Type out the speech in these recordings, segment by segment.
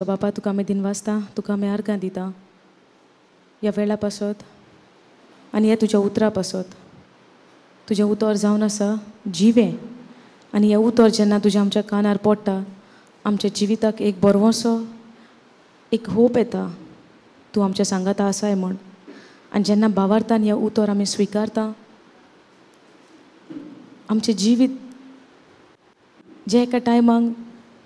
बापा तुका आमी दिनवासता तुका आमी आर्गां दिता ह्या वेळा पासत आनी ह्या तुज्या उतरा पासत तुजें उतर जावन आसा जिवें आनी हें उतर जेन्ना तुज्या आमच्या कानार पडटा आमच्या जिविताक एक बरोसो एक होप येता तूं आमच्या सांगाता आसाय म्हण आनी जेन्ना भावार्थान हें उतर आमी स्विकारता आमचें जिवीत जे एका टायमाक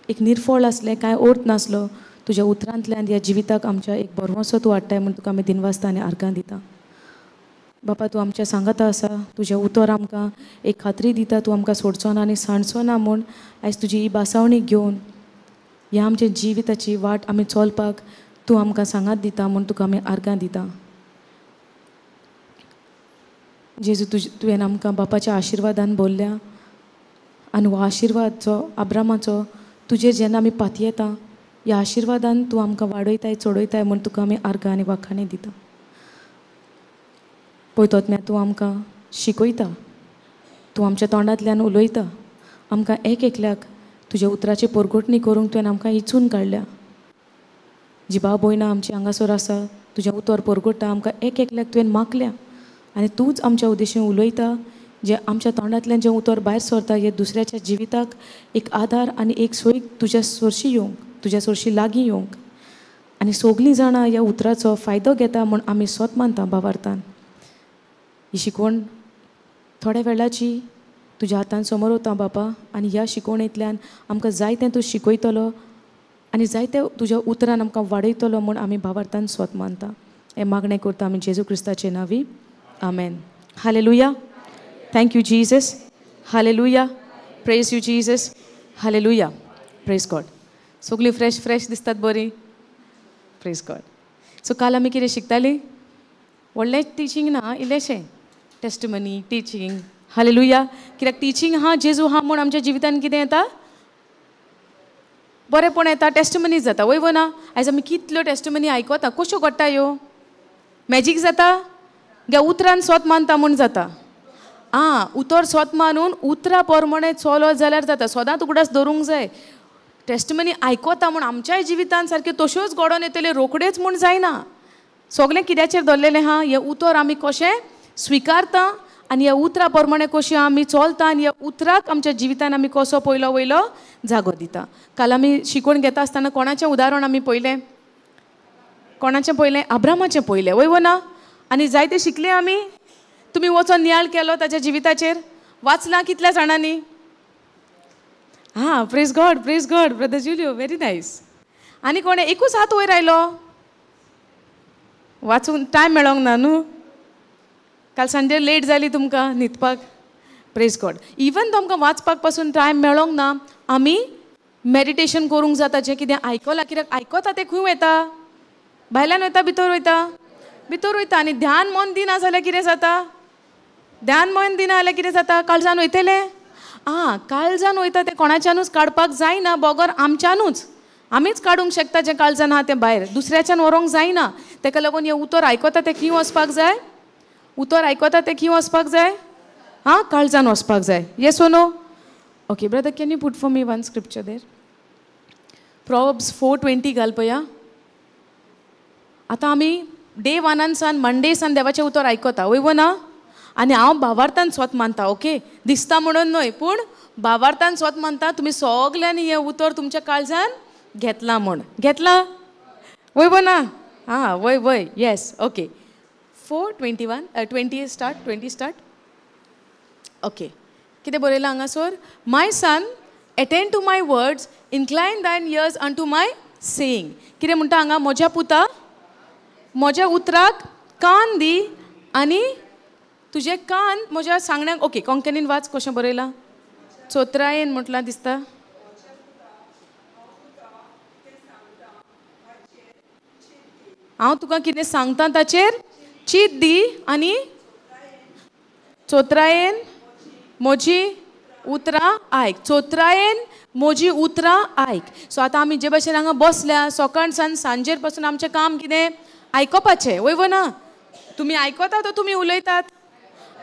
एक निर्फळ आसलें कांय अर्थ नासलो तुज्या उतरांतल्यान ह्या जिविताक आमच्या एक बरोसो तूं हाडटाय म्हण तुका आमी दिनवासता आनी आर्गां दिता बापा तूं आमच्या सांगाता आसा तुजें उतर आमकां एक खात्री दिता तूं आमकां सोडचो ना आनी सांडचो ना म्हूण आयज तुजी ही बासावणी घेवन ह्या आमच्या जिविताची वाट आमी चलपाक तूं आमकां सांगात दिता म्हूण तुका आमी आर्गां दिता जेजू तुवें आमकां बापाच्या आशिर्वादान भरल्या आनी हो आशिर्वाद जो अब्रामाचो तुजेर जेन्ना आमी पातयेता ह्या आशिर्वादान तूं आमकां वाडयताय चडयताय म्हूण तुका आमी आर्गां आनी वाखाणी दिता पळयतोत्म्या तूं आमकां शिकयता तूं आमच्या तोंडांतल्यान उलयता आमकां एक एकल्याक तुज्या उतराची परगोटणी करूंक तुवें आमकां इचून काडल्या जी भाव भयणां आमची हांगासर आसा तुजें उतर परगोडटा आमकां एक एकल्याक तुवें मागल्या आनी तूंच आमच्या उद्देशीं उलयता जे आमच्या तोंडांतल्यान जें उतर भायर सरता हे दुसऱ्याच्या जिविताक एक आधार आनी एक सोय तुज्या सोरशी येवंक तुज्या सोरशी लागीं येवंक आनी सगलीं जाणां ह्या उतराचो फायदो घेता म्हूण आमी स्वत मानता भावार्थान ही शिकवण थोड्या वेळाची तुज्या हातान समोर वता बापा आनी ह्या शिकवणेंतल्यान आमकां जाय तें तूं शिकयतलो आनी जाय तें तुज्या उतरान आमकां वाडयतलो म्हूण आमी भावार्थान स्वत मानता हें मागणें करता आमी जेजू क्रिस्ताचे नांवी amen hallelujah thank you Jesus hallelujah praise you Jesus hallelujah praise God सगळीं फ्रेश दिसतात बरीं प्रेज गॉड सो काल आमी कितें शिकतालीं व्हडलें टिचींग ना इल्लेशें टेस्टमनी टिचींग हालेलुया कित्याक टिचींग हा जेजू हा म्हूण आमच्या जिवितान कितें येता बरेंपण येता टेस्टमनीज जाता वय ना आयज आमी कितल्यो टेस्टमनी आयकता कश्यो घडटा ह्यो मॅजीक जाता गे उतरान स्वत मानता म्हूण जाता उतर स्वत मानून उतरा प्रमाणे चलत जाल्यार जाता सदांच उगडास धरूंक जाय टेस्टमनी आयकता म्हूण आमच्याय जिवितान सारक्यो तश्योच घडोवन येतल्यो रोखडेच म्हूण जायना सगळें कित्याचेर धरलेलें हा हें उतर आमी कशें स्विकारता आनी ह्या उतरा प्रमाणे कशें आमी चलता आनी ह्या उतराक आमच्या जिवितान आमी कसो पयलो वयलो जागो दिता काल आमी शिकवण घेता आसतना कोणाचें उदाहरण आमी पयलें कोणाचें पयलें अब्रामाचें पयलें वय ना आनी जायतें शिकलें आमी तुमी वचोन नियाळ केलो ताच्या जिविताचेर वाचलां कितल्या जाणांनी praise God brother Julio very nice आनी कोणें एकूच हात वयर आयलो वाचून टायम मेळोंक ना न्हू काल सांजे लेट जाली तुमकां न्हिदपाक प्रेज गॉड इवन तो आमकां वाचपाक पासून टायम मेळोंक ना आमी मॅडिटेशन करूंक जाता जें कितें आयकलां कित्याक आयकता तें खंय वयता भायल्यान वयता भितर वयता आनी ध्यान मन दिना जाल्यार कितें जाता ध्यान मन दिना जाल्यार कितें जाता काळजान वयतलें काळजान वयता तें कोणाच्यानूच काडपाक जायना बगर आमच्यानूच आमीच काडूंक शकता जें काळजान आहा तें भायर दुसऱ्याच्यान व्हरोंक जायना तेका लागून हें उतर आयकता तें खंय वचपाक जाय उतर आयकता तें खंय वचपाक जाय काळजान वचपाक जाय येस ओ no okay brother can you put for me one scripture there Proverbs 4:20 घाल पया आतां आमी डे 1 सान मंडे सान देवाचें उतर आयकता वय ना आनी हांव भावार्थान स्वत मानता ओके दिसता म्हणून न्हय पूण भावार्थान स्वत मानता तुमी सगल्यांनी हें उतर तुमच्या काळजान घेतलां म्हूण घेतलां वय ना वय येस ओके 4:20 स्टार्ट ओके कितें बरयलां हांगासर my son attend to my words incline thine ears unto my saying कितें म्हणटा हांगा म्हज्या पुता म्हज्या उतराक कान दी आनी तुजे कान म्हज्या सांगण्याक ओके कोंकणीन वाच कशें बरयलां चोत्रायेन म्हटलां दिसता हांव तुका कितें सांगता ताचेर चीत दी आनी चोत्रायेन म्हजी उतरां आयक चोत्रायेन म्हजी उतरां आयक सो आतां आमी जे भाशेन हांगा बसल्या सकाळ सान सांजेर पासून आमचें काम कितें आयकपाचें वय ना तुमी आयकता तो तुमी उलयतात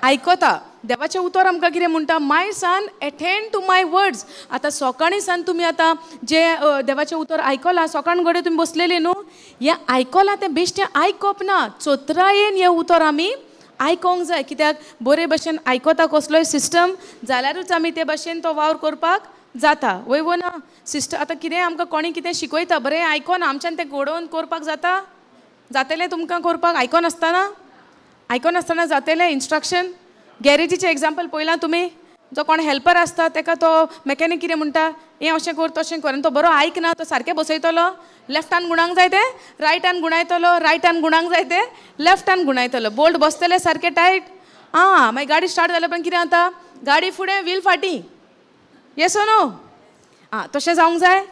आयकता देवाचें उतर आमकां कितें म्हणटा, my son attend to my words. आतां सकाळीं सान तुमी आतां जे देवाचें उतर आयकलां, सकाळ घडये तुमी बसलेले न्हू, हें आयकलां तें बेश्टें आयकप ना, चोत्रायेन हें उतर आमी आयकोंक जाय. कित्याक बरे भशेन आयकता कसलोय सिस्टम जाल्यारूच आमी ते भशेन तो वावर करपाक जाता. वय वो ना सिस्टर, आतां कितें आमकां कोणी कितें शिकयता, बरें आयकोन आमच्यान तें घडोवन करपाक जाता? जातलें तुमकां करपाक आयकोनासतना जातलें? इंस्ट्रक्शन गॅरेजीचें एग्जाम्पल पळयलां तुमी, जो कोण हेल्पर आसता ताका तो मॅकॅनीक कितें म्हणटा, हें अशें कर तशें कर, आनी तो बरो आयकना, तो सारकें बसयतलो, लेफ्टान गुणांक जाय ते रायटान गुणायतलो, रायटान गुणांक जाय ते लेफ्टान गुणायतलो, बोल्ट बसतले सारकें टायट. मागीर गाडी स्टार्ट जाल्या पण कितें जाता, गाडी फुडें व्हील फाटीं. येस ओ नो? तशें जावंक जाय.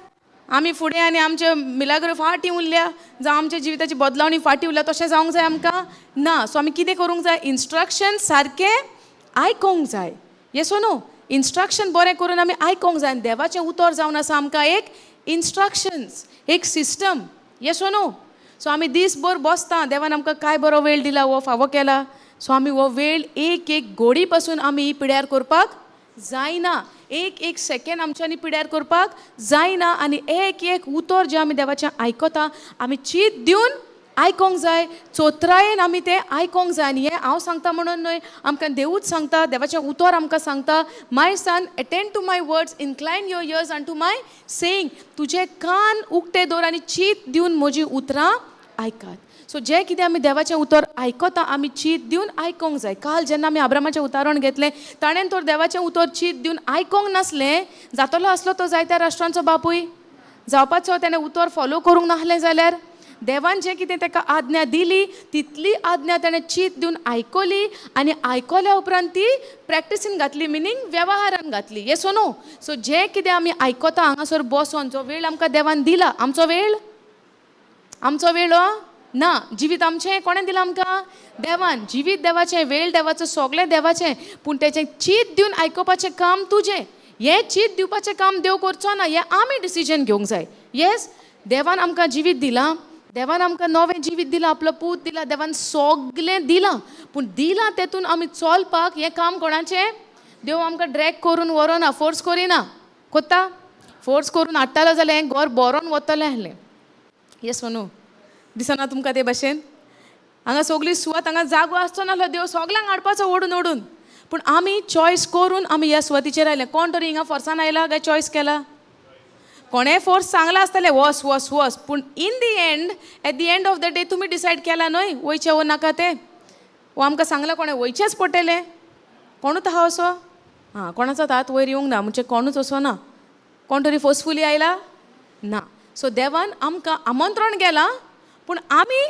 आमी फुडें आनी आमचे मिलाग्रो फाटीं उरल्या, जावं आमच्या जिविताची बदलावणी फाटीं उरल्या, तशें जावंक जाय आमकां ना. सो आमी कितें करूंक जाय, इंस्ट्रक्शन सारकें आयकोंक जाय. येस ओ नो? इंस्ट्रक्शन बरें करून आमी आयकोंक जाय. देवाचें उतर जावन आसा आमकां एक इंस्ट्रक्शन्स, एक सिस्टम. येस ओ नो? सो आमी दीसभर बसता, देवान आमकां काय बरो वेळ दिला, हो फावो केला, सो आमी हो वेळ एक एक घोडी पासून आमी पिड्यार करपाक जायना, एक एक सेकेंड आमच्यांनी पिड्यार करपाक जायना. आनी एक एक उतर जें आमी देवाचें आयकता आमी चीत दिवन आयकोंक जाय, चोत्रायेन आमी तें आयकोंक जाय. आनी हें हांव सांगता म्हणून न्हय, आमकां देवूच सांगता, देवाचें उतर आमकां सांगता, my son attend to my words, incline your ears unto my saying. तुजे कान उक्ते दवर आनी चीत दिवन म्हजीं उतरां आयकात. सो जें कितें आमी देवाचें उतर आयकता आमी चीत दिवन आयकोंक जाय. काल जेन्ना आमी अब्रामाचें उदाहरण घेतलें, ताणें तर देवाचें उतर चीत दिवन आयकोंक नासलें, जातलो आसलो तो जायत्या राष्ट्रांचो बापूय, जावपाचो ताणें उतर फॉलो करूंक नासलें जाल्यार देवान जें कितें ताका आज्ञा दिली तितली आज्ञा ताणें चीत दिवन आयकली, आनी आयकल्या उपरांत ती प्रॅक्टिसीन घातली, मिनींग वेवहारान घातली. येस ओ नो? सो जें कितें आमी आयकता हांगासर बसोन, जो वेळ आमकां देवान दिला, आमचो वेळ ना, जिवीत आमचें कोणें दिलां आमकां? देवान. जिवीत देवाचें, वेळ देवाचो, सगळें देवाचें, पूण तेचें चीत दिवन आयकोपाचें काम तुजें. हें चीत दिवपाचें काम देव करचो ना, हें आमी डिसिजन घेवंक जाय. येस, देवान आमकां जिवीत दिलां, देवान आमकां नवें जिवीत दिलां, आपलो पूत दिला, देवान सगळें दिलां, पूण दिलां तेतून आमी चलपाक हें काम कोणाचें? देव आमकां ड्रॅग करून व्हरोना, फोर्स करिना. कोत्ता? फोर्स करून हाडटालो जाल्यार हें घर बरोवन वतलें आहलें. येस ओ नो? दिसना तुमकां ते भशेन? हांगा सगळी सुवात, हांगा जागो आसचो नासलो, देव सगळ्यांक हाडपाचो ओडून ओडून, पूण आमी चॉयस करून आमी ह्या सुवातीचेर आयले. कोण तरी हिंगा फोर्सान आयला काय चॉयस केला? कोणें फोर्स सांगला आसतलें वस वस वस, पूण in the end, at the end of the day तुमी डिसायड केला न्हय वयचें वो नाका तें. वो आमकां सांगलां कोणें वयचेंच पडटलें. कोणूच आहा असो? कोणाचो हात वयर येवंक ना, म्हणजे कोणूच असो ना. कोण तरी फोर्सफुली आयला ना. सो देवान आमकां आमंत्रण केलां, पूण आमी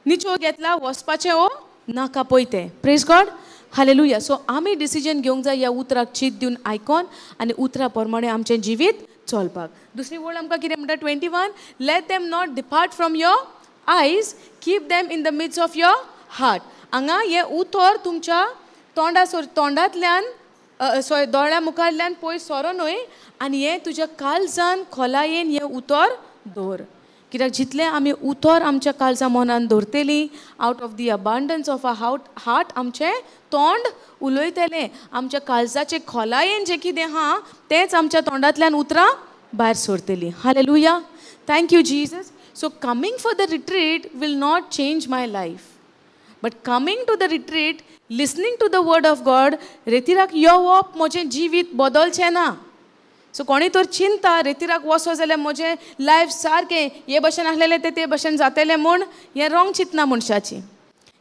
निचो घेतला वचपाचें वो नाका पळय. Praise God, hallelujah. सो आमी डिसिजन घेवंक जाय ह्या उतराक चीत दिवन आयकोन आनी उतरा प्रमाणे आमचें जिवीत चलपाक. दुसरी वळ आमकां कितें म्हणटा 21, let them not depart from your eyes, keep them in the midst of your heart. हांगा हें उतर तुमच्या तोंडांतल्यान दोळ्या मुखारल्यान पयस सरो न्हय, आनी हें तुज्या काळजान खोलायेन हें उतर दवर. कित्याक जितलें आमी उतर आमच्या काळजा मनान दवरतलीं, out of the abundance of a heart आमचें तोंड उलयतलें. आमच्या काळजाचे खोलायेन जें कितें आहा तेंच आमच्या तोंडांतल्यान उतरां भायर सरतलीं. Hallelujah. Thank you Jesus. So coming for the retreat will not change my life, but coming to the retreat, listening to the word of God, रेतिराक येवप म्हजें जिवीत बदलचें ना. सो कोणी तर चिंता रेतिराक वसो जाल्यार म्हजें लायफ सारकें हे भशेन आसलेलें ते भशेन जातलें म्हूण, हें रॉंग चिंतना मनशाची.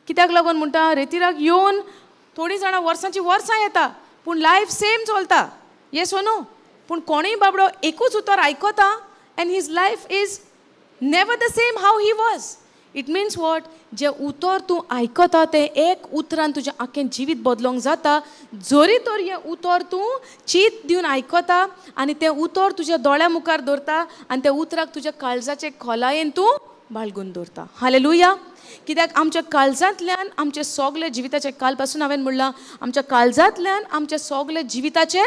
कित्याक लागून म्हणटा रेतिराक येवन थोडीं जाणां वर्सांची वर्सां येता पूण लायफ सेम चलता. येस ओ नो? पूण कोणीय बाबडो एकूच उतर आयकता and his life is never the same how he was. It means what? जें उतर तूं आयकता तें एक उतरान तुजें आख्खें जिवीत बदलोवंक जाता, जरी तर हें उतर तूं चीत दिवन आयकता आनी तें उतर तुज्या दोळ्या मुखार दवरता आनी त्या उतराक तुज्या काळजाचे खोलायेन तूं बाळगून दवरता. हालेलुया. कित्याक आमच्या काळजांतल्यान आमचे सगळे जिविताचे, काल पासून हांवें म्हणलां, आमच्या काळजांतल्यान आमचे सगळे जिविताचे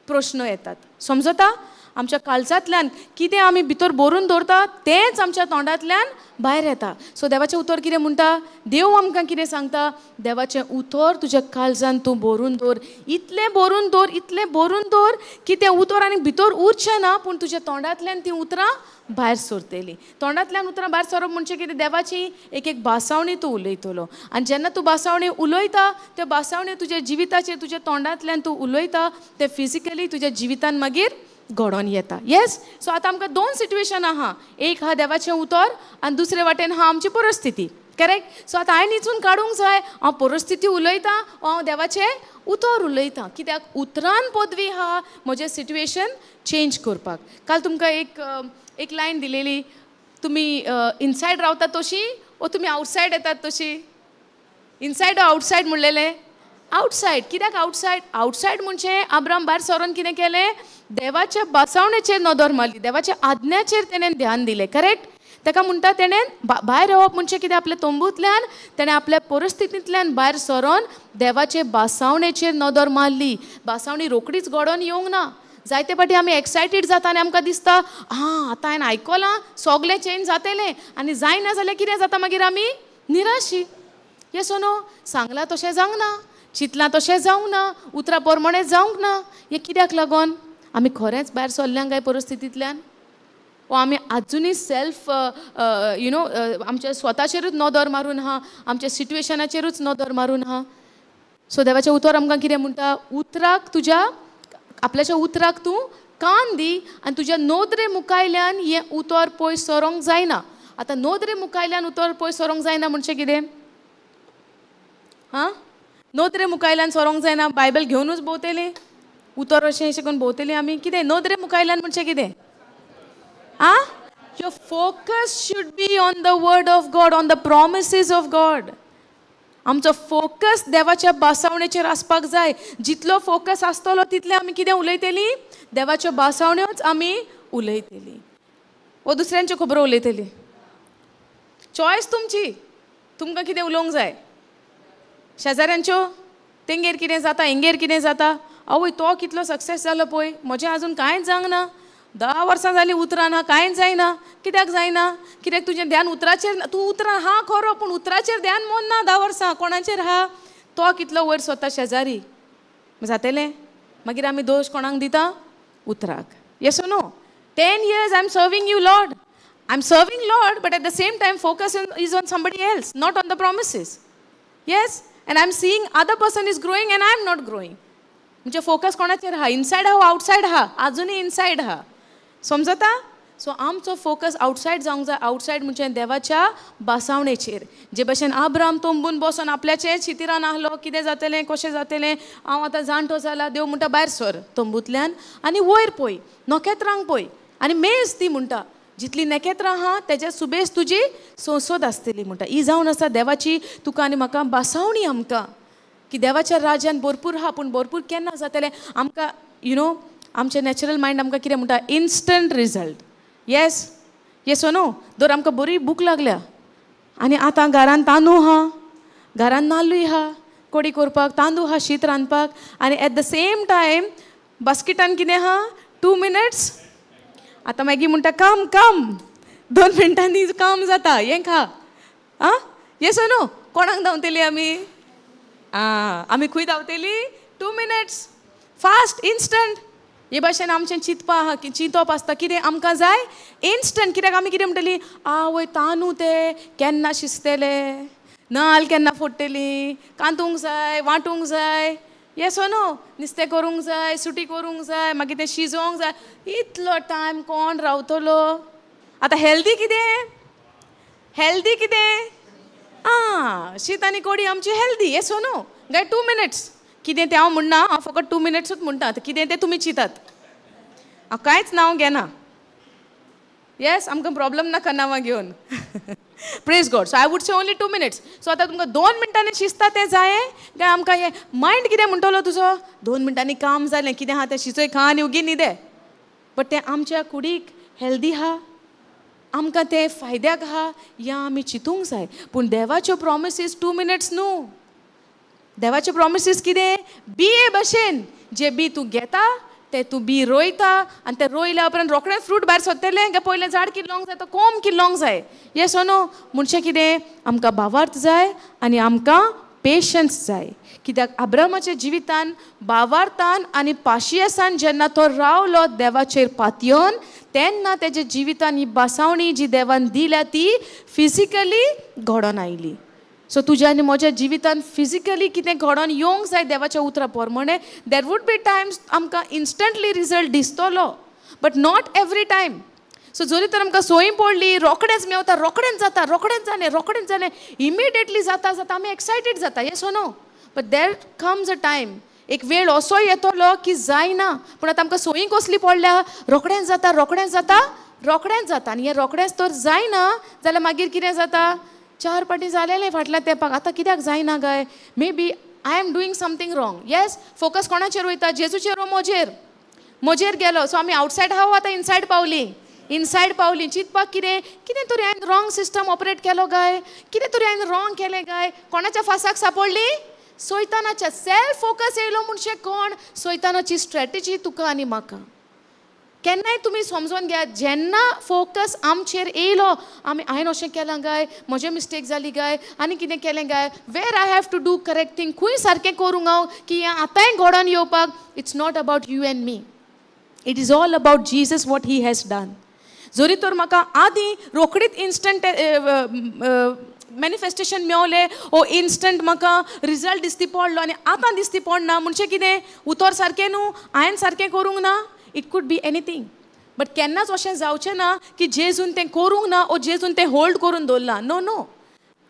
प्रश्न येतात. समजता? आमच्या काळजांतल्यान कितें आमी भितर भरून दवरता तेंच आमच्या तोंडांतल्यान भायर येता. सो देवाचें उतर कितें म्हणटा, देव आमकां कितें सांगता, देवाचें उतर तुज्या काळजान तूं भरून दवर, इतलें भरून दवर की तें उतर आनी भितर उरचें ना, पूण तुज्या तोंडांतल्यान तीं उतरां भायर सरतलीं. तोंडांतल्यान उतरां भायर सरप म्हणजे कितें, देवाची एक भासावणी तूं उलयतलो. आनी जेन्ना तूं भासावणी उलयता, त्यो भासावणी तुज्या जिविताचेर तुज्या तोंडांतल्यान तूं उलयता, ते फिजिकली तुज्या जिवितान मागीर घडोवन येता. येस. सो आतां आमकां 2 सिट्युएशन आहा, एक आहा देवाचें उतर आनी दुसरे वाटेन आहा आमची परिस्थिती. करेक्ट. सो आतां हांवें हिचून काडूंक जाय, हांव परिस्थिती उलयतां, हांव देवाचें उतर उलयतां. कित्याक उतरान पदवी आहा म्हजें सिट्युएशन चेंज करपाक. काल तुमकां एक लायन दिलेली, तुमी इनसायड रावतात तशी ओ तुमी आउटसायड येतात तशी. इनसायड ओ आउटसायड म्हणलेलें, आउटसायड. कित्याक आउटसायड? आउटसायड म्हणजे अब्राम भायर सरोन कितें केलें, देवाच्या बासावणेचेर नदर मारली, देवाच्या आज्ञाचेर तेणें ध्यान दिलें. करेक्ट. ताका म्हणटा तेणें भायर येवप म्हणजे कितें, आपल्या तंबूंतल्यान तेणें आपल्या परिस्थितींतल्यान भायर सरोन देवाचे बासावणेचेर नदर मारली. बासावणी रोकडीच घडोवन येवंक ना. जायते फाटी आमी एक्सायटेड जाता आनी आमकां दिसता आतां हांवें आयकलां सगलें चेंज जातलें, आनी जायना जाल्यार कितें जाता, मागीर आमी निराशी. Yes no. सांगलां तशें जावंक ना, चिंतलां तशें जावंक ना, उतरां प्रमाणें जावंक ना. हें कित्याक लागोन? आमी खरेंच भायर सरल्यांक काय परिस्थितींतल्यान, वो आमी आजुनूय सेल्फ आमच्या स्वताचेरूच नदर मारून आहा, आमच्या सिट्युएशनाचेरूच नदर मारून आहा. सो देवाचें उतर आमकां कितें म्हणटा, उतराक तुज्या आपल्याच्या उतराक तूं कान दी आनी तुज्या नोदरे मुखायल्यान हें उतर पयस सरोंक जायना. आतां नोदरे मुखायल्यान उतर पयस सरोंक जायना म्हणजे कितें? नोदरे मुखायल्यान सरोंक जायना, बायबल घेवनूच भोंवतलीं, उतर अशें करून भोंवतलीं आमी. कितें नोदरे मुखायल्यान म्हणजे कितें? Your focus should be on the word of God, on the promises of God. आमचो फोकस देवाच्या बासावणेचेर आसपाक जाय. जितलो फोकस आसतलो तितलें आमी कितें उलयतलीं, देवाच्यो बासावण्योच आमी उलयतलीं, वो दुसऱ्यांच्यो खबरो उलयतलीं. चॉयस तुमची, तुमकां कितें उलोवंक जाय. शेजाऱ्यांच्यो, तेंगेर कितें जाता, हिंगेर कितें जाता, आवय तो कितलो सक्सेस जालो पळय, म्हजें आजून कांयच जावंक ना, 10 वर्सां जालीं उतरां ना, कांयच जायना. कित्याक जायना? कित्याक तुजें ध्यान उतराचेर ना. तूं उतरां हा खरो, पूण उतराचेर ध्यान मोन ना. 10 वर्सां कोणाचेर हा? तो कितलो वयर स्वता शेजारी. जातलें? मागीर आमी दोश कोणाक दिता? उतराक. Yes no. 10 years I am serving you lord, I am serving lord, but at the same time focus is on somebody else, not on the promises. Yes. And I am seeing other person is growing and I am not growing. म्हणजे focus कोणाचेर हा? Inside हा, outside हा? आजुनूय inside हा. समजता? So आमचो focus outside जावंक जाय. आउटसायड म्हणजे देवाच्या बासावणेचेर. जे भशेन अब्राम तंबून बसून आपल्याचेर चितिरान आहलो, कितें जातलें, कशें जातलें, हांव आतां जाणटो जाला, देव म्हणटा भायर सर तंबूंतल्यान आनी वयर पळय, नखेत्रांक पळय आनी मेज ती म्हणटा, जितली नखेत्रां आहा तेज्या सुबेज तुजी संसद आसतली म्हणटा. ही जावन आसा देवाची तुका आनी म्हाका बासावणी आमकां, की देवाच्या राज्यान भरपूर आहा, पूण भरपूर केन्ना जातलें आमकां आमचें नॅचरल मायंड आमकां कितें म्हणटा, instant result. Yes. Yes no. दर आमकां बरी भूक लागल्या आनी आतां घरान तांदूळ आहा, घरान नाल्लूय आहा कोडी करपाक, तांदूळ आहा शीत रांदपाक, आनी एट द सेम टायम बास्केटान कितें आहा, 2 minutes. आतां मॅगी म्हणटा काम 2 मिनटांनी काम जाता, हें खा. Yes no. कोणाक धांवतलीं आमी? आमी खंय धांवतलीं? 2 minutes. Fast, instant. हे भाशेन आमचें चिंतप आसता. कितें आमकां जाय? इन्स्टंट. कित्याक आमी कितें म्हणटलीं, आवय तांदूळ ते केन्ना शिजतले, नाल्ल केन्ना फोडटलीं, कांतूंक जाय, वांटूंक जाय. Yes no. नुस्तें करूंक जाय, सुटी करूंक जाय, मागीर तें शिजोवंक जाय. इतलो टायम कोण रावतलो? आतां हेल्दी कितें? हेल्दी कितें? शीत आनी कोडी आमची हेल्दी. Yes no. गाय 2 minutes. कितें तें हांव म्हणना, हांव फकत 2 minutesूच म्हणटा. कितें तें तुमी चिंतात, हांव कांयच नांव घेना. येस. आमकां प्रॉब्लम नाका नांवां घेवन. Praise God. So I would say only 2 minutes. So आतां तुमकां 2 मिनटांनी शिजता तें जायें काय आमकां हें मायंड कितें म्हणटलो तुजो, 2 मिनटांनी काम जालें, कितें आहा तें शिजोय खा आनी उगी न्हिदे. बट तें आमच्या कुडीक हेल्दी आहा, आमकां तें फायद्याक आहा, या आमी चिंतूंक जाय. पूण देवाच्यो प्रॉमिसीस 2 minutes न्हू. देवाचे प्रॉमिसीस कितें? बिये भशेन. जे बी तूं घेता ते तूं बी रोयता आनी ते रोयल्या उपरांत रोखडें फ्रूट भायर सोदतलें काय पयलें झाड किल्लोंक जाय तो कोंब किल्लोंक जाय येस ओ नो म्हणचें कितें आमकां भावार्थ जाय आनी आमकां पेशन्स जाय कित्याक अब्रामाच्या जिवितान भावार्थान आनी पाशियेसान जेन्ना तो रावलो देवाचेर पातयेवन तेन्ना तेज्या जिवितान ही बासावणी जी देवान दिल्या ती फिजिकली घडोवन आयली सो तुज्या आनी म्हज्या जिवितान फिजिकली कितें घडोवन येवंक जाय देवाच्या उतरा पोरमाणे देर वूड बी टायम्स आमकां इन्स्टंटली रिजल्ट दिसतलो but not every time so जरी तर आमकां सोयी पडली रोखडेंच मेवता रोखडेंच जाता रोखडेंच जालें इमिडिएटली जाता जाता आमी एक्सायटेड जाता येस ओ no but there comes a time एक वेळ असो येतलो की जायना पूण आतां आमकां सोयी कसली पडल्या रोखडेंच जाता आनी हें रोखडेंच तर जायना जाल्यार मागीर कितें जाता 4 फावटी जालेलें फाटल्या तेंपाक आतां कित्याक जायना काय may be I am doing something wrong yes focus कोणाचेर वयता जेजूचेर म्हजेर गेलो सो आमी आवटसायड हांव आतां इनसायड पावली चिंतपाक कितें तरी हांवें रॉंग सिस्टम ऑपरेट केलो काय कितें तरी हांवें रॉंग केलें काय कोणाच्या फासाक सापडली सैतानाच्या सेल्फ फोकस येयलो म्हणचे कोण सैतानाची स्ट्रॅटेजी तुका आनी म्हाका केन्नाय तुमी समजून घेयात जेन्ना फोकस आमचेर येयलो हांवें अशें केलां काय म्हजें मिस्टेक जाली काय आनी कितें केलें काय where I have to do correct thing खंय सारकें करूंक हांव की हें आतांय घडोवन येवपाक it's not about you and me it is all about Jesus what he has done जरी तर म्हाका आदीं रोखडीच इन्स्टंट मॅनिफेस्टेशन मेवलें ओ इन्स्टंट म्हाका रिजल्ट दिसती पडलो आनी आतां दिसती पडना म्हणचें कितें उतर सारकें न्हू हांवें सारकें करूंक ना it could be anything but केन्नाच अशें जावचें ना की जेजून तें करूंक ना ओ जेजून तें होल्ड करून दवरलां नो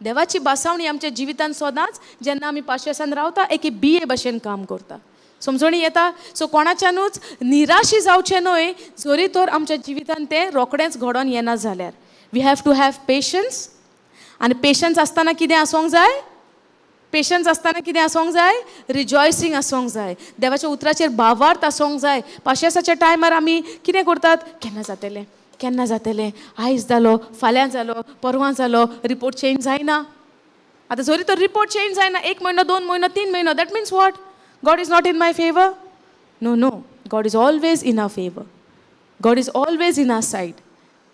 देवाची बासावणी आमच्या जिवितान सदांच जेन्ना आमी पाशयेसान रावता एक बिये भशेन काम करता समजणी येता सो कोणाच्यानूच निराशी जावचें न्हय जरी तर आमच्या जिवितान तें रोखडेंच घडोवन येना जाल्यार we have to have patience आनी पेशन्स आसतना कितें आसोंक जाय रिजॉयसींग आसोंक जाय देवाच्या उतराचेर भावार्थ आसोंक जाय पाशयेसाच्या टायमार आमी कितें करतात केन्ना जातलें आयज जालो फाल्यां जालो परवां जालो रिपोर्ट चेंज जायना आतां जरी तर रिपोर्ट चेंज जायना 1 म्हयनो 2 म्हयनो 3 म्हयनो that means what God is not in my favor? No. God is always in our favor. God is always in our side.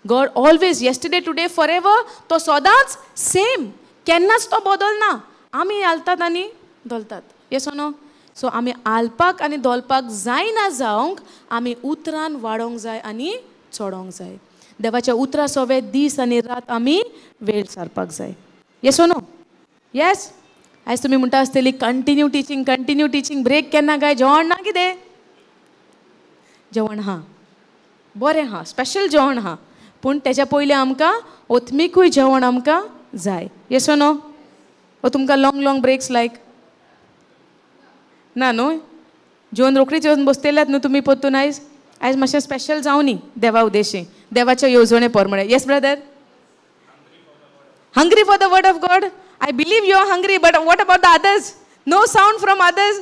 God always, yesterday, today, forever, तो सदांच सेम केन्नाच तो बदलना आमी आलतात आनी दोलतात येस नो सो आमी आलपाक आनी दोलपाक जायना जावंक आमी उतरान वाडोंक जाय आनी चोडोंक जाय देवाच्या उतरा सोवे दीस आनी रात आमी वेळ सारपाक जाय येस नो येस आयज तुमी म्हणटा आसतली कंटिन्यू टिचींग ब्रेक केन्ना काय जेवण ना कितें जेवण हा बरें हा स्पेशल जेवण हा पूण तेच्या पयलीं आमकां ओथमीकूय जेवण आमकां जाय येस नो ओ तुमकां लॉंग ब्रेक्स लायक ना न्हू जेवण रोखडीच येवन बसतल्यात न्हू तुमी पोत्तून आयज मातशें स्पेशल जावनी देवा उद्देशी देवाच्या येवजणे पोरमणे yes brother hungry for the word of God I believe you are hungry, but what about the others? No sound from others.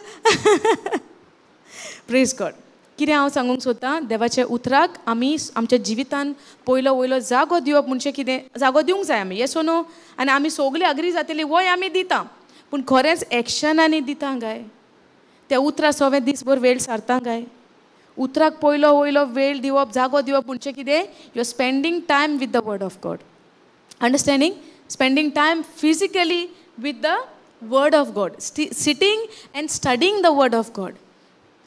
Praise God. कितें हांव सांगूंक सोदतां देवाच्या उतराक आमी आमच्या जिवितान पयलो वयलो जागो दिवप म्हणजे कितें जागो दिवंक जाय आमी येस नो आनी आमी सगळीं अग्री जातलीं वय आमी दिता पूण खरेंच एक्शनांनी दिता काय त्या उतरा सवें दीसभर वेळ सारता काय उतराक पयलो वयलो वेळ दिवप जागो दिवप म्हणजे कितें you are spending time with the word of God understanding spending time physically with the word of God sitting and studying the word of God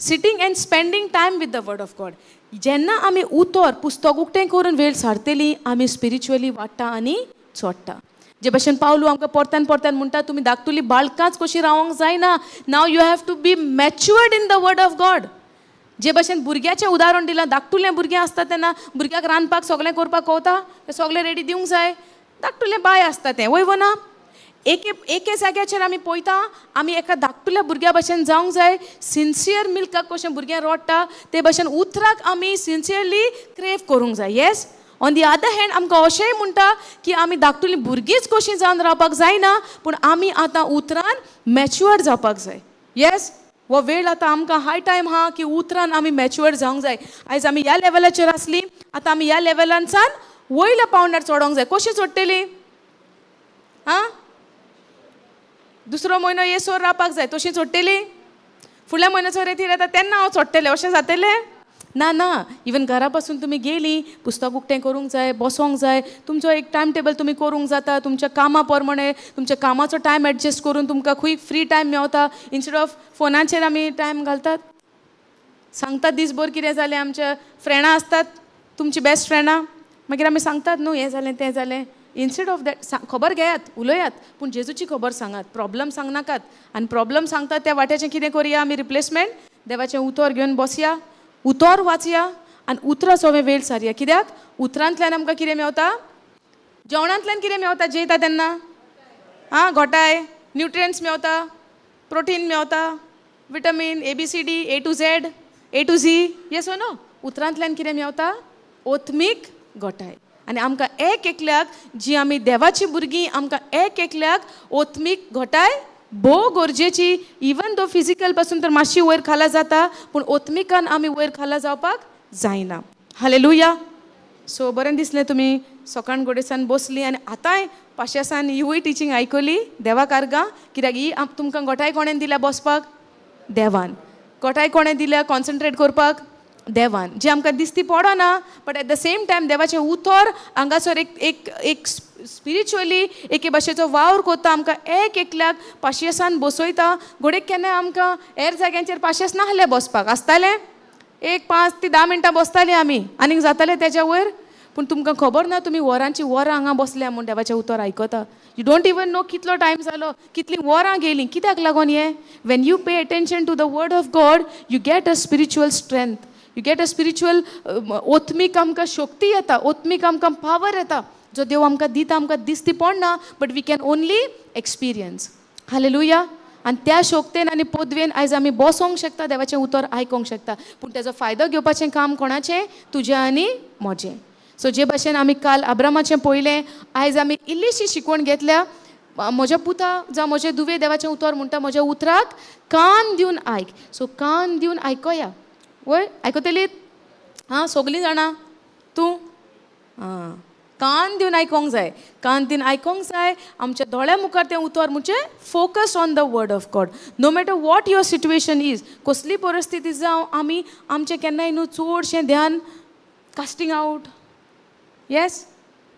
sitting and spending time with the word of God जेन्ना आमी उतर पुस्तक उक्तें करून वेळ सारतली आमी spiritually वाडटा आनी चोडटा जे भशेन पावलू आमकां परतान म्हणटा तुमी धाकटुली बाळकांच कशी रावंक जायना नाव you have to be matured in the word of God जे भशेन भुरग्याचें उदाहरण दिलां धाकटुलें भुरगें आसता तेन्ना भुरग्याक रांदपाक सगळें करपाक कळटा तें सगळें रेडी दिवंक जाय धाकटुलें बाय आसता तें वय ना एके जाग्याचेर आमी पळयता आमी एका धाकटुल्या भुरग्या भशेन जावंक जाय सिन्सियर मिल्काक कशें भुरगें रडटा ते भशेन उतराक आमी सिन्सियरली क्रेव करूंक जाय yes on the other hand आमकां अशेंय म्हणटा की आमी धाकटुलीं भुरगींच कशीं जावन रावपाक जायना पूण आमी आतां उतरान मॅच्युअर्ड जावपाक जाय येस वो वेळ आतां आमकां हाय टायम हा की उतरान आमी मॅच्युअर्ड जावंक जाय आयज आमी ह्या लेवलाचेर आसलीं आतां आमी ह्या लेवलांसान वयल्या पावंड्यार चोडोंक जाय कशी चोडटली आं दुसरो म्हयनो येसोर रावपाक जाय तशी चोडटली फुडल्या म्हयन्याचो रेतीर येता तेन्ना हांव चोडटलें अशें जातलें ना ना, इवन घरा पासून तुमी गेली पुस्तक उक्तें करूंक जाय, बसोंक जाय, तुमचो एक टायम टेबल तुमी करूंक जाता, तुमच्या कामा प्रमाणे तुमच्या कामाचो टायम एडजस्ट करून तुमकां खूब free time Mewat. Instead of फोनाचेर आमी टायम घालतात, सांगतात दिसभर कितें जालें. आमच्या फ्रेंडां आसतात, तुमची बेस्ट फ्रेंडां, मागीर आमी सांगतात न्हू हें जालें तें जालें. इन्स्टेड ऑफ दॅट खबर घेयात, उलयात, पूण जेजूची खबर सांगात. प्रॉब्लम सांगनाकात. आनी प्रॉब्लम सांगतात त्या वाट्याचें कितें करुया आमी रिप्लेसमेंट, देवाचें उतर घेवन बसया, उतर वाचया आनी उतरां सगळें वेळ सारया. कित्याक उतरांतल्यान आमकां कितें मेवता, जेवणांतल्यान कितें मेवता जेयता तेन्ना, घोटाय, न्युट्रियंट्स मेवता, प्रोटीन मेवता, vitamin ABCD A to Z A to Z, yes no. उतरांतल्यान कितें मेवता, ओत्मीक घोटाय. आनी आमकां एक एकल्याक जी आमी देवाची भुरगीं, आमकां एक एकल्याक ओत्मीक घोटाय भोव गरजेची. इवन दो फिजिकल पासून तर मातशी वयर खाला जाता, पूण ओत्मिकान आमी वयर खाला जावपाक जायना. हालेलुया. सो बरें दिसलें तुमी सकाळ घोडेसान बसली आनी आतांय पाशेसान हिवूय टिचींग आयकली. देवाक आर्गां, कित्याक ही तुमकां घोटाय कोणें दिल्या बसपाक, देवान. घोटाय कोणें दिल्या कॉन्सन्ट्रेट करपाक, देवान. जी आमकां दिसती पडना, but at the same time देवाचें उतर हांगासर एक स्पिरिच्युअली एके भाशेचो वावर कोत्ता. आमकां एक एकल्याक पाशयेसान बसयता. घोडेक केन्नाय आमकां हेर जाग्यांचेर पाशयेस नाहले बसपाक, आसतालें 5 ते 10 मिनटां बसतालीं आमी, आनीक जातालें तेच्या वयर. पूण तुमकां खबर ना तुमी वरांची वरां हांगा बसल्या म्हूण देवाचें उतर आयकता. यू डोंट इवन नो कितलो टायम जालो, कितलीं वरां गेलीं. कित्याक लागून हें, when you pay attention to the word of God, you get a spiritual strength, you get a spiritual ओत्मीक आमकां शक्ती येता, ओत्मीक आमकां पावर येता, जो देव आमकां दिता. आमकां दिसती पडना, but we can only experience. Hallelujah. आनी त्या शोकतेन आनी पदवेन आयज आमी बसोंक शकता, देवाचें उतर आयकोंक शकता. पूण तेजो फायदो घेवपाचें काम कोणाचें, तुजें आनी म्हजें. सो जे भाशेन आमी काल अब्रामाचें पळयलें, आयज आमी इल्लीशी शिकवण घेतल्या. म्हज्या पुता जावं म्हजे धुवे देवाचें उतर म्हणटा, म्हज्या उतराक कान दिवन आयक. सो कान दिवन आयकया. वय आयकतलीत? सगलीं जाणां, तूं कान दिवन आयकोंक जाय. कान दिवन आयकोंक जाय. आमच्या दोळ्या मुखार तें उतर म्हणजे focus on the word of God. No matter what your situation is, कसली परिस्थिती जावं, आमी आमचें केन्नाय न्हू चडशें ध्यान कास्टिंग आवट. येस.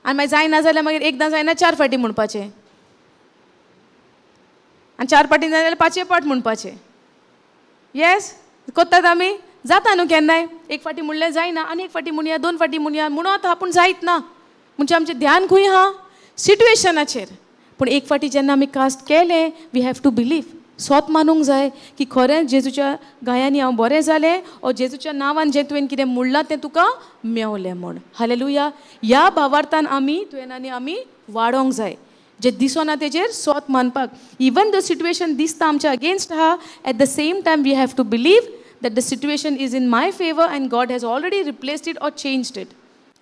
आनी मागीर जायना जाल्यार मागीर एकदां जायना 4 फावटी म्हणपाचें, आनी 4 फावटी जाय जाल्यार 5 फावट म्हणपाचें. येस. कोत्तात आमी, जाता न्हू केन्नाय. एक फावटी म्हणलें जायना, आनी एक फावटी म्हणया, 2 फावटी म्हणया, म्हणत आहा पूण जायत ना. म्हणजे आमचें ध्यान खंय आहा, सिट्युएशनाचेर. पूण एक फावटी जेन्ना आमी कास्ट केलें, वी हॅव टू बिलीव. स्वत मानूंक जाय की खरेंच जेजूच्या गायांनी हांव बरें जालें, ओ जेजूच्या नांवान जें तुवें कितें म्हणलां तें तुका मेवलें म्हूण. हालेलुया. ह्या भावार्थान आमी तुवें आमी वाडोंक जाय. जे दिसना तेजेर स्वत मानपाक. इवन द सिट्युएशन दिसता आमच्या अगेन्स्ट आहा, at the same time we have to believe that the situation is in my favor and God has already replaced it or changed it.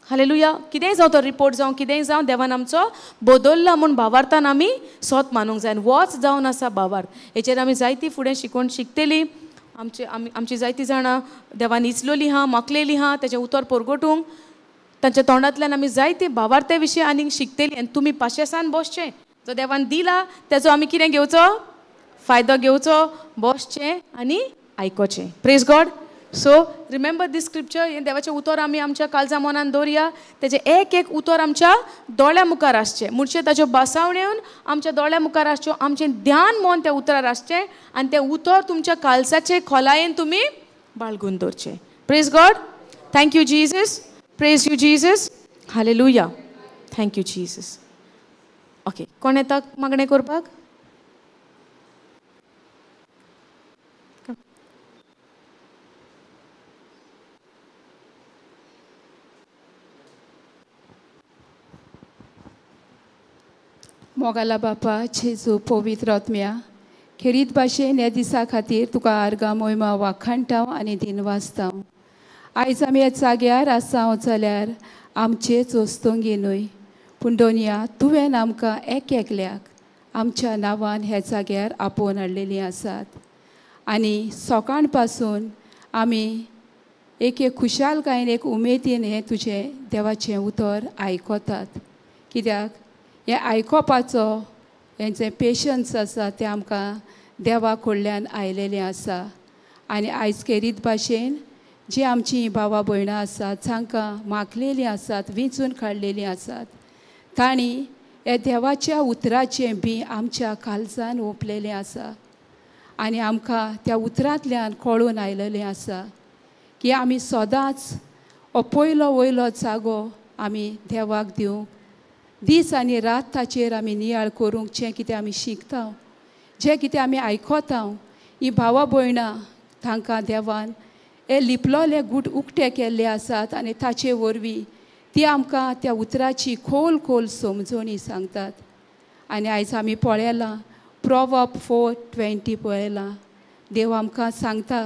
Hallelujah. कितेंय जावं तो रिपोर्ट जावं कितेंय जावं देवान आमचो बदलला म्हूण भावार्थान आमी स्वत मानूंक जाय. वॉच जावन आसा भावार्थ. हेचेर आमी जायती फुडें शिकवण शिकतलीं. आमची जायतीं जाणां देवान इचलोलीं आहा, मागलेलीं आहा तेजें उतर परगटूंक. तांच्या तोंडांतल्यान आमी जायती भावार्थे विशीं आनीक शिकतलीं. आनी तुमी पाशेसान बसचें. जो देवान दिला तेजो आमी कितें घेवचो, फायदो घेवचो, बसचें आनी आयकोचें. Praise God. So remember this scripture. हें देवाचें उतर आमी आमच्या काळजा मनान दवरया. तेजें एक एक उतर आमच्या दोळ्या मुखार आसचें. म्हणचे ताच्यो बासावण्योन आमच्या दोळ्या मुखार आसच्यो. आमचें ध्यान मन त्या उतरार आसचें आनी तें उतर तुमच्या काळजाचे खोलायेन तुमी बाळगून दवरचें. Praise God. Thank you Jesus. Praise you Jesus. Hallelujah. Thank you Jesus. Okay. कोण येता मागणें करपाक? मोगाला बापा जेजू पवित्र आत्म्या, खेरीत भाशेन ह्या दिसा खातीर तुका आर्गां मोहिमा वाखाणटाव आनी दिनवासताव. आयज आमी ह्या जाग्यार आसाव जाल्यार आमचेच वस्तोंगी न्हय, पूण दोनया तुवें आमकां एक एकल्याक आमच्या नांवान ह्या जाग्यार आपोवन हाडलेलीं आसात. आनी सकाळ पासून आमी एक खुशालकायेन एक उमेदीन हें तुजें देवाचें उतर आयकतात. कित्याक हें आयकोपाचो हें जें पेशन्स आसा तें आमकां देवा कडल्यान आयलेलें आसा. आनी आयज खेरीत भाशेन जी आमची भावां भयणां आसात जांकां मागलेलीं आसात वेंचून काडलेलीं आसात तांणी हे देवाच्या उतराचें बी आमच्या काळजान ओंपलेलें आसा आनी आमकां त्या उतरांतल्यान कळून आयलेलें आसा की आमी सदांच हो पयलो वयलो जागो आमी देवाक दिवंक दीस आनी रात ताचेर आमी नियाळ करूंक जें कितें आमी शिकता जें कितें आमी आयकता हीं भावां भयणां तांकां देवान हे लिपलोले गूट उक्ते केल्ले आसात आनी ताचे वरवीं ती आमकां त्या उतराची खोल खोल समजणी सांगतात आनी आयज आमी पळयलां प्रोवर्ब 4:20 पळयलां देव आमकां सांगता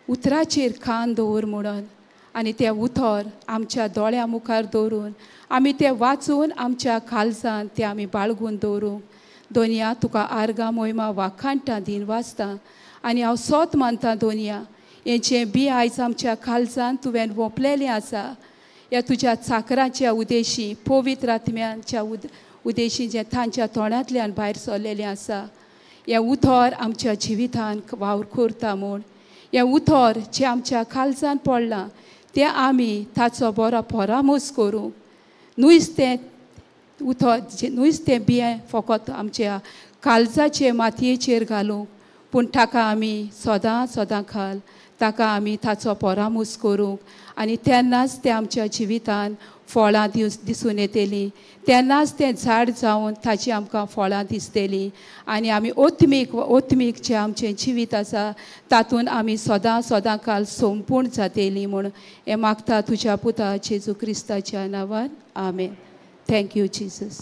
उतराचेर कान दवर म्हणून आनी तें उतर आमच्या दोळ्या मुखार दवरून आमी तें वाचून आमच्या काळजान तें आमी बाळगून दवरूंक दोनया तुका आर्गां मोहिमा वाखाणटा दिन वाचता आनी हांव सोत मानता दोनया हेंचें बी आयज आमच्या काळजान तुवें ओंपलेलें आसा ह्या तुज्या चाकराच्या उदेशी पवित्र आत्म्याच्या उदेशी जें तांच्या तोंडांतल्यान भायर सरलेलें आसा हें उतर आमच्या जिवितान वावर करता म्हूण हें उतर जें आमच्या काळजान पडलां तें आमी ताचो बरो परामोस करूंक नुयस तें उतर नुयस तें बियें फकत आमच्या काळजाचे मातयेचेर घालूंक पूण ताका आमी सदां सदां घाल ताका आमी ताचो परामोस करूंक आनी तेन्नाच तें आमच्या जिवितान फळां दिसून येतलीं तेन्नाच तें झाड जावन ताची आमकां फळां दिसतलीं आनी आमी ओत्मीक जें आमचें जिवीत आसा तातूंत आमी सदां सदां काल संपूर्ण जातलीं म्हूण हें मागता तुज्या पुता जेजू क्रिस्ताच्या नांवान आमेन थँक्यू जिजस